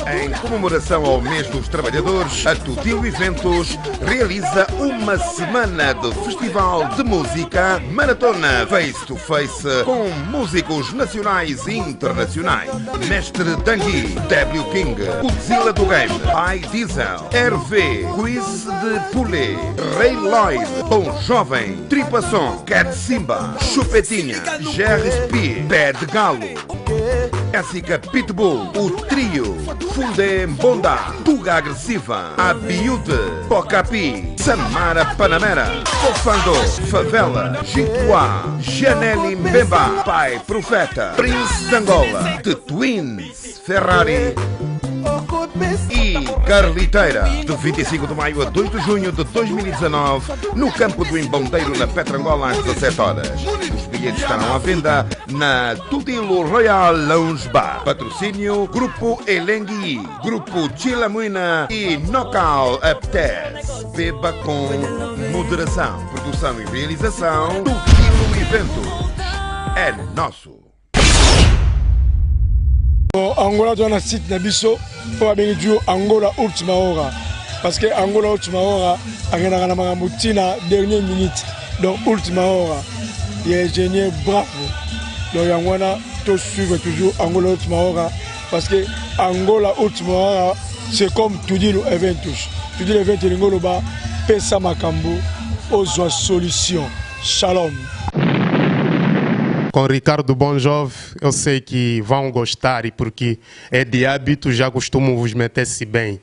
Em comemoração ao mês dos trabalhadores, a Tutil Eventos realiza uma semana de festival de música maratona face-to-face com músicos nacionais e internacionais. Mestre Tanguy, W King, Godzilla do Game, Pai Diesel, RV, Quiz de Poulet, Ray Lloyd, Bom Jovem, Tripasson, Cat Simba, Chupetinha, GRSP, Pé de Galo, Ésica Pitbull, o Trio, Fundé Bonda, Tuga Agressiva, Abiute, Pocapi, Samara Panamera, Fofando, Favela, Jituá, Janelle Mbemba, Pai Profeta, Prince d'Angola, The Twins, Ferrari e Carliteira, de 25 de maio a 2 de junho de 2019, no campo do Embondeiro, na Petrangola, às 17 horas. Os bilhetes estarão à venda na Tutilo Royal Lounge Bar. Patrocínio Grupo Elengui, Grupo Chilamuina e Nocal Aptes. Beba com moderação. Produção e realização Tutilo Eventos. É nosso. Angola doit na site na biso pour bien jouer Angola Ultima Hora parce que Angola Ultima Hora agena na makambo tina dernière minute donc Ultima Hora il est génial bravo donc yangwana to suivre toujours Angola Ultima Hora parce que Angola Ultima Hora c'est comme Tudilo Eventos ngolo ba pesa makambo ozwa solution. Shalom. Com Ricardo Bonjov, eu sei que vão gostar e porque é de hábito, já costumo vos meter-se bem.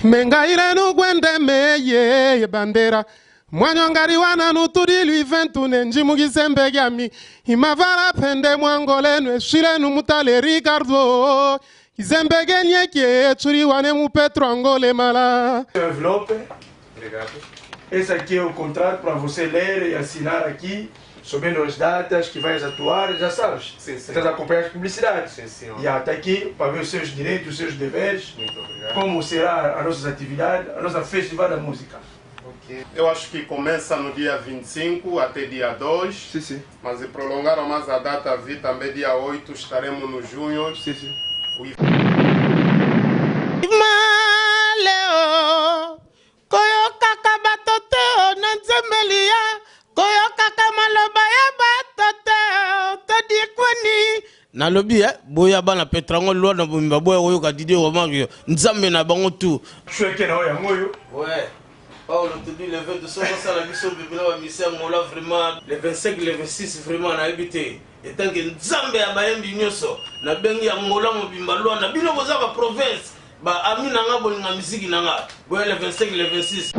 Mengaire no Guendeme, bandeira. Mwanyongariwana no Tudilo Evento, Nenjimu Gizembegami. Imavara pende mwangoleno, Shile no Mutale Ricardo. Gizembegenye que Turiwane mu Petro Angole Mala. Envelope. Obrigado. Esse aqui é o contrato para você ler e assinar aqui. Sobre as datas que vais atuar, já sabes. Sim, sim. Estás a acompanhar as publicidades. Sim, senhor. E está aqui para ver os seus direitos, os seus deveres. Muito obrigado. Como será as nossas atividades, a nossa festival da música. Okay. Eu acho que começa no dia 25 até dia 2. Sim, sim. Mas se prolongaram mais a data, vi também dia 8, estaremos no junho. Sim, sim. Nalobi boya bana Petrango lo na bumba boya oyo ka didi o mangi nzambe na bango tu chweke na oya moyo ouais Paulo te dit le 22 ça la mission biblia wa mission ngola vraiment le 25 le 26 vraiment na habité et tant que nzambe ya bayembi nyoso na bengi ya ngola mo bimba lo na bino boza ba province ba amina nga bolinga misiki nanga boya le 25 le 26.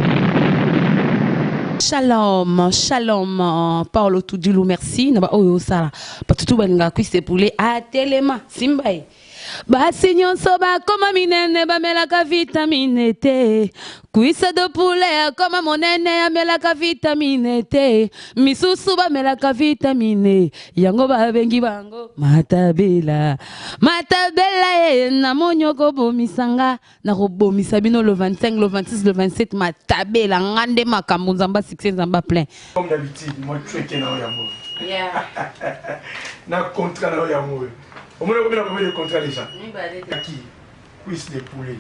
Shalom, shalom, Paulo Tudilo, merci. Naba oyo sala, patutu benga kuiste poulet a telema simbai. Ba sinyon soba koma minene ba melaka vitamine T. Kuisa de poulet koma monene melaka vitamine T. Misusu ba melaka vitamine. Yango ba bengi bango matabela. Matabela na monyo ko bomisanga na ko bomisa bino le 25, le 26, le 27 matabela ngande makambo nzamba succès nzamba plein. Comme d'habitude, moi chweke na oya moyo. Yeah. Na contrat na oya moyo. Au moins, on a combien de contrats déjà? Qui? Quiz de poulet.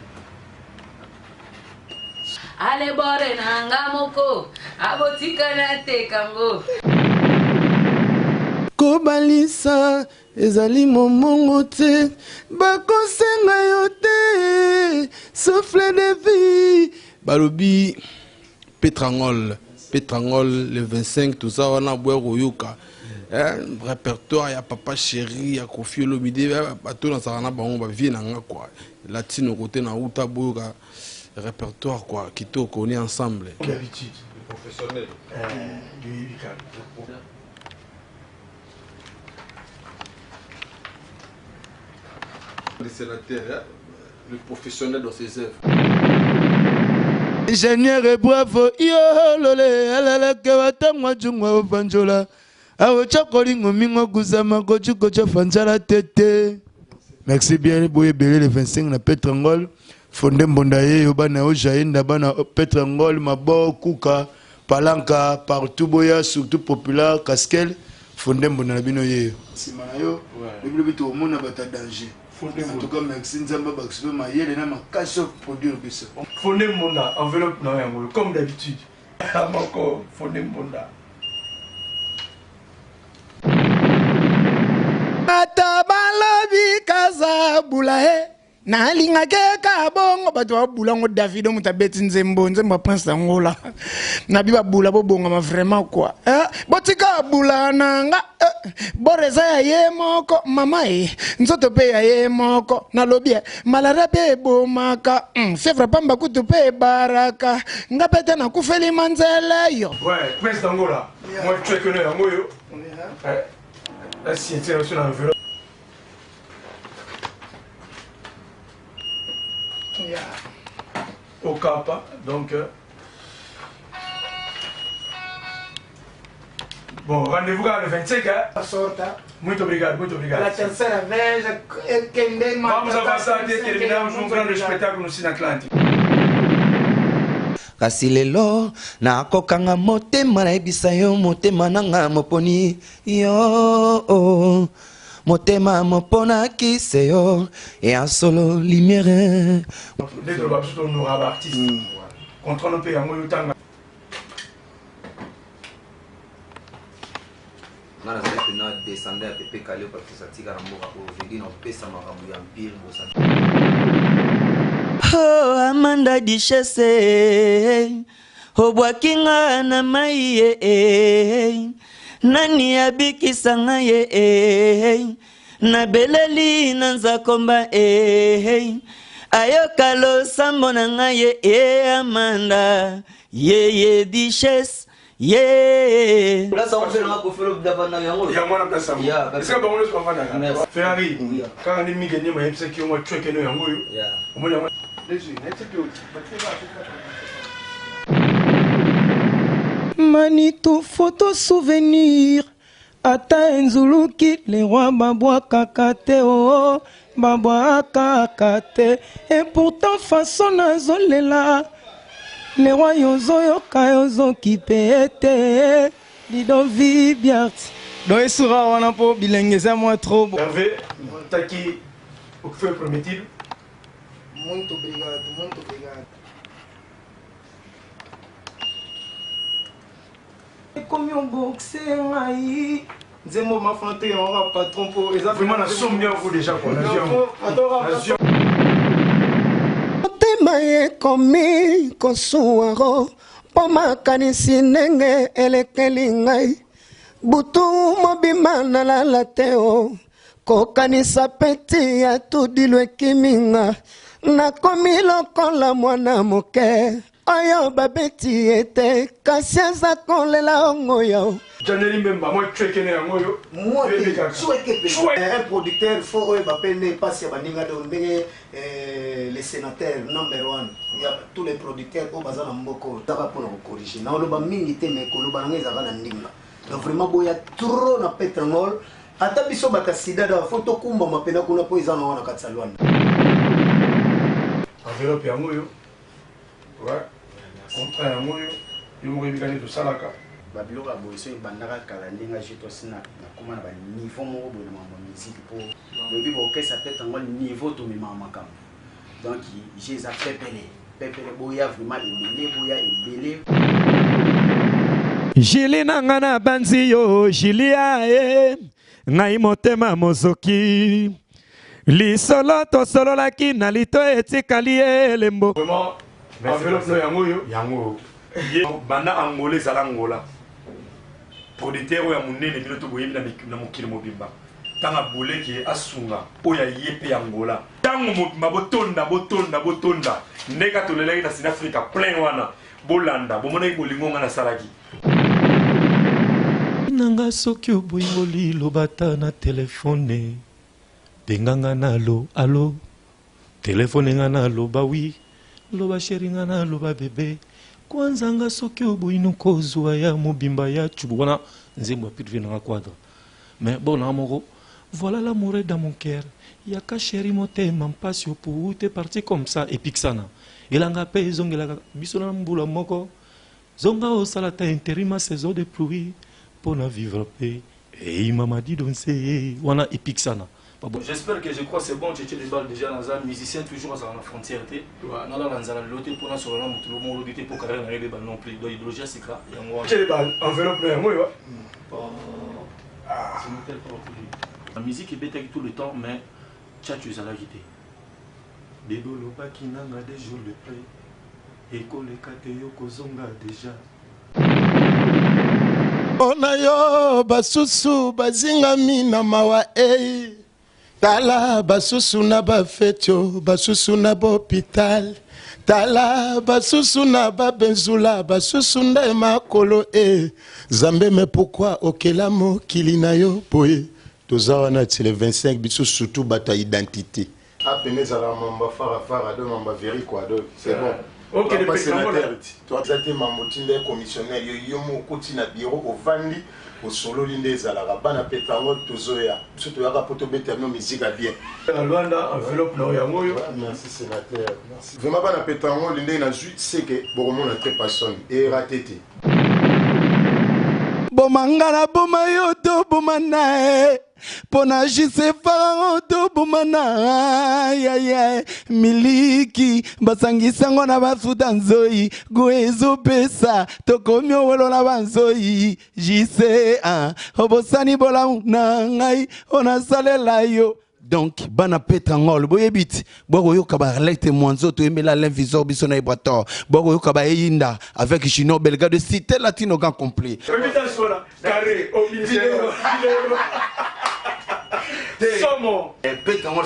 Ale bore nanga moko, abotika na te kango. Kobalisa, ezali momongo te, bakosenga yo te, souffle de vie. Balobi, Petrangol, le 25, tout ça, on a boire au Yuka. Répertoire, il y a Papa Chéri, il y a Kofi Olomide, bateau dans Sarana Bango, vie nanga quoi. Latino côté na Uta Boga, répertoire quoi, qui te connaît ensemble. D'habitude, le professionnel. Le sénateur, le professionnel dans ses œuvres. Ingénieur et bravo, yo lolé, alala kawata mwa jungwa banjola. Merci bien, Boye Belé le 25 na Petrangol. Fondé Mbondaye, Yobana Ojaïnda, Bana Petrangol, Mabo, Kuka, Palanka, partout Boya, surtout populaire, Casquel, Fondé Mbonabino Ye. Simanayo, le plus vite au monde a danger. En tout cas, merci Nzamba Baxube Mayele na makasho produire biso. Fondé Monda, enveloppe na yango comme d'habitude. Encore Fondé Monda. Atabalabi Kazabula nalingake ka bongo bato babula ngo Davido mutabeti nzembo prince Angola nabi babula bobonga ma vraiment quoi botika bula nanga boreza ya ye moko mama nzoto pe ya ye moko nalobi malara pe bomaka fièvre pamba kutu pe baraka ngapeta na kufeli manzele yo ouais prince Angola moi tu es connu yango yo la signature sur l'enveloppe. Au Kappa, donc. Bon, rendez-vous le 25, hein? Muito obrigado, muito obrigado. La terceira vez, vamos avançar até terminarmos um grande espetáculo no Cine Atlântico. Kasi lelo nakokanga motema na ebisa yo motema nanga moponi yo motema mopona kise yo et en solo lumière dès que babuto no artiste contrôle pe yango yotanga ngana zete na descendre ya pepe kaleo parce que ça tika na mboka o vedi na pesa makambo ya empire bosa. Oh Amanda Duchesse obwakinga na mai nani abikisanga ye na beleli na nzakomba ayoka losambo na ngai Amanda ye Duchesse yeah. Là, on fait est-ce que bon, on est Ferrari, quand on est mis gagné, mais c'est qui on va tuer que nous yango yo. Manitou photo souvenir ata nzuluki les rois babwa kakate oh babwa kakate et pourtant façon nazolela les rois yozo kayozo qui pète Lidovi Biart donc il sera on a pas bilingue c'est moi trop bon Hervé taki o que foi prometido muito obrigado comme un boxer aí Zemo m'a fanté on va patron pour vraiment la somme bien vous déjà quoi maye komi kosuaro poma kanisi nenge elekeli ngai butu mobima nalala te o kokanisa peti ya tudilwe kiminga nakomi lokola mwana moke oyo babeti ete kasi aza kolela ongo yo Janeli Mbemba, moi tu es qu'un yango moi un producteur il faut appeler passer baninga de les sénateurs number 1 il y a tous les producteurs au bazar na mboko taka pour corriger na loba mingi te mais koloba nga ezaka na ndinga donc vraiment boya trop na pétrole ata biso bakasida da photo kumba mapena kuna po izana wana katsalwana enveloppe yango yo ouais contrat yango yo mo rebikani to salaka babilo ka boiso bandaka kala ndinga jito sina na kuma na ba niveau moko boye na mambo musique po bobi bo kesa peut-être ngol niveau to mi mama kam donc j'ai ça pepele boya vraiment ebele Jili nangana banzi yo Jilia ngai motema mozoki lisolo to solo laki na lito etikali elembo vraiment enveloppe no yango banda Angola zala Angola producteur ya munene bino to boyembi na mokili mobimba tanga boleki asunga oya yepe Angola tango mobimba botonda ndeka tolelaki na South Africa plein wana bolanda bomonaki bolingonga na salaki nanga soki oboyingoli lobata na telefone benganga nalo alo telefone nga nalo bawi loba sheri nga nalo ba bebe kwanza nga soki oboyino kozwa ya mobimba ya chubu wana nzembo privé na quadre mais bon amoro voilà l'amour dans mon cœur yaka sheri motema mpasi opo te parti comme ça epixana elanga pe zongela biso na mbula moko zonga osala ta intérim saison de pluie pour na vivre pe et mama dit donc c'est wana epixana J'espère que je crois que c'est bon, tu les balles déjà dans un musicien toujours à la frontière. Dans la lanzala, l'autre pour nous sur le monde, pour carrière n'arrive pas non plus. Donc l'idéologie c'est quoi? Tu les balles, enveloppe là, moi. La musique est bête tout le temps, mais tu as la guitare. Des doloba qui n'ont des jours de près. Et qu'on les catéo kozonga déjà. Onayo basusu bazingami na mawa ei. Tala basusu na bafetio, basusu na hôpital. Tala basusu na benzula, basusu nde makolo e. Zambe mais pourquoi okela mokili na yo boye. Tozawa na le 25 biso surtout bata identité. Apeneza la mamba fara de mamba veri quoi de c'est bon. Ok, le sénateur. Toi tu mamotinde commissionnaire yo mo koti na bureau au vandi au solo linde za la bana pétrole tozoya. Surtout ya poto beta no musique bien. Na Luanda enveloppe na ya moyo. Merci sénateur. Merci. Vraiment bana pétrole linde na juste c'est que bon na très personne et ratété. Bomangana bomayo to bomanae. Pona jise farao to bomana ya miliki basangisa ngona bafuta nzoi goezo pesa tokomi wolo na banzoi jise obosani bola na ngai ona salela yo. Donc, bana pétrangol, boyebit, bogo yo kaba lete mwanzo to emela l'invisor bisona ibrator, bogo yo kaba eyinda avec Gino Belga de cité latino grand complet. Carré, au milieu. Somo. Pétrangol,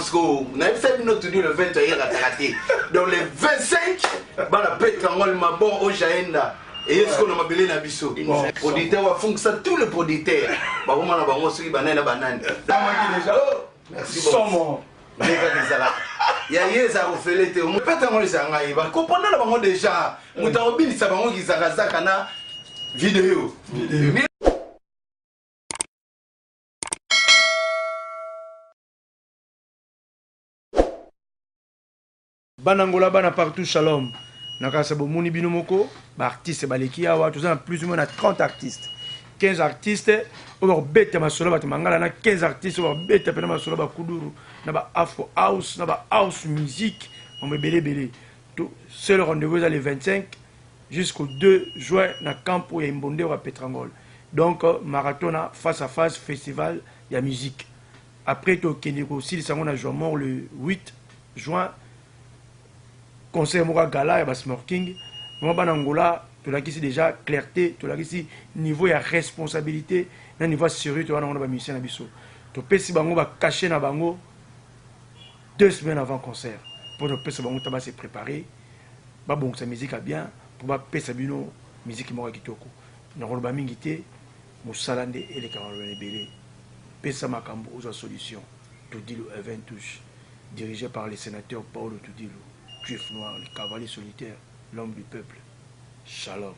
on a fait notre le 20 hier à Taraté. Donc, les 25, bana pétrangol, ma bon au Jaenda. Et est-ce qu'on a mabélé na biso? Auditeur wa fonctionne tout le auditeur. Bah, on a bango sur banane banane. Merci beaucoup. Il y a des gens qui ont fait des pétrangol. Ils comprennent déjà. Ils ont dit qu'ils ont vidéo. Banangola bana partout shalom. Nakasa bomoni bino moko, ba artiste baleki awa, tous en plus ou moins 30 artistes. 15 artistes, on bête ma solo ba mangala na 15 artistes, on bête pena ma solo ba kuduru, na ba afro house, na ba house music, on me belé. Tout seul rendez-vous les 25 jusqu'au 2 juin na campo ya Mbonde wa Pétrangol. Donc marathon face à face festival ya musique. Après to Keneko aussi on a joué mort le 8 juin. Conseil Moura Gala et Smoking. Moi, Banangola, tu l'as ici déjà clarté, tu l'as ici niveau de responsabilité, niveau sérieux, tu vas dans le musicien Nabiso. Tu peux si bango va cacher na bango 2 semaines avant concert. Pour le PC bango tabac se préparer. Ba bon sa musique a bien pour ba PC bino musique Moura Kitoko. Na rolo ba mingité, Moussalande et les Camerounais belé. PC Makambo aux solutions. Tudilo event touche dirigé par le sénateur Paolo Tudilo. Juif noir, le cavalier solitaire, l'homme du peuple. Shalom.